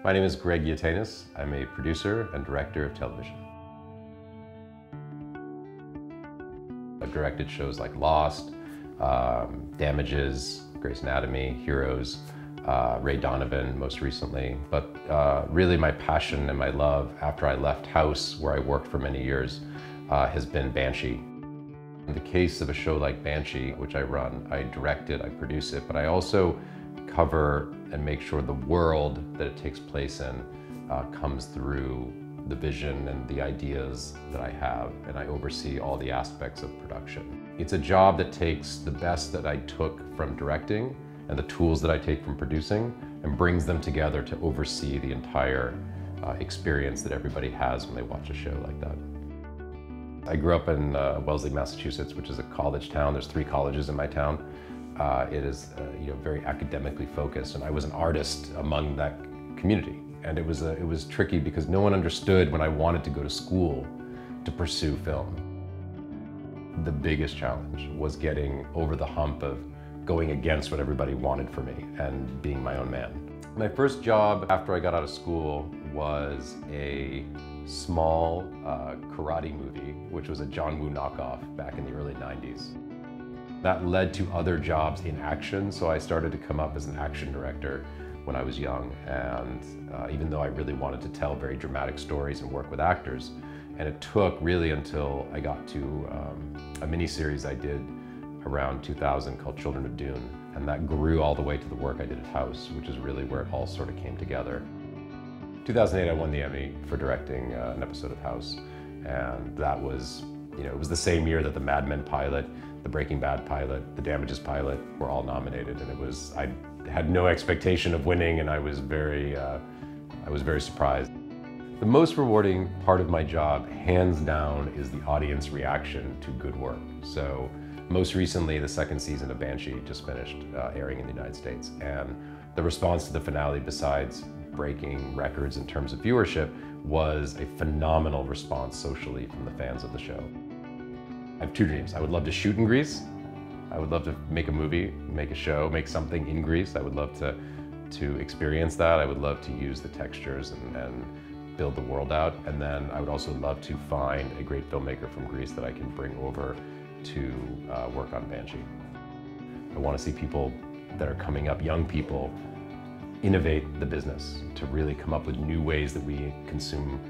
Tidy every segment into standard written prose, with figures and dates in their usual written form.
My name is Greg Yaitanes. I'm a producer and director of television. I've directed shows like Lost, Damages, Grey's Anatomy, Heroes, Ray Donovan most recently. But really my passion and my love after I left House, where I worked for many years, has been Banshee. In the case of a show like Banshee, which I run, I direct it, I produce it, but I also cover and make sure the world that it takes place in comes through the vision and the ideas that I have, and I oversee all the aspects of production. It's a job that takes the best that I took from directing and the tools that I take from producing and brings them together to oversee the entire experience that everybody has when they watch a show like that. I grew up in Wellesley, Massachusetts, which is a college town. There's 3 colleges in my town. It is very academically focused, and I was an artist among that community. And it was tricky because no one understood when I wanted to go to school to pursue film. The biggest challenge was getting over the hump of going against what everybody wanted for me and being my own man. My first job after I got out of school was a small karate movie, which was a John Woo knockoff back in the early 90s. That led to other jobs in action, so I started to come up as an action director when I was young, and even though I really wanted to tell very dramatic stories and work with actors, and it took really until I got to a miniseries I did around 2000 called Children of Dune, and that grew all the way to the work I did at House, which is really where it all sort of came together. 2008 I won the Emmy for directing an episode of House, and that was, it was the same year that the Mad Men pilot, the Breaking Bad pilot, the Damages pilot were all nominated, and I had no expectation of winning, and I was very surprised. The most rewarding part of my job, hands down, is the audience reaction to good work. So most recently, the 2nd season of Banshee just finished airing in the United States, and the response to the finale, besides breaking records in terms of viewership, was a phenomenal response socially from the fans of the show. I have 2 dreams. I would love to shoot in Greece. I would love to make a movie, make a show, make something in Greece. I would love to experience that. I would love to use the textures and build the world out. And then I would also love to find a great filmmaker from Greece that I can bring over to work on Banshee. I want to see people that are coming up, young people, innovate the business, to really come up with new ways that we consume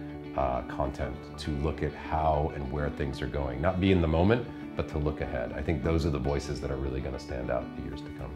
content, to look at how and where things are going. Not be in the moment, but to look ahead. I think those are the voices that are really going to stand out in the years to come.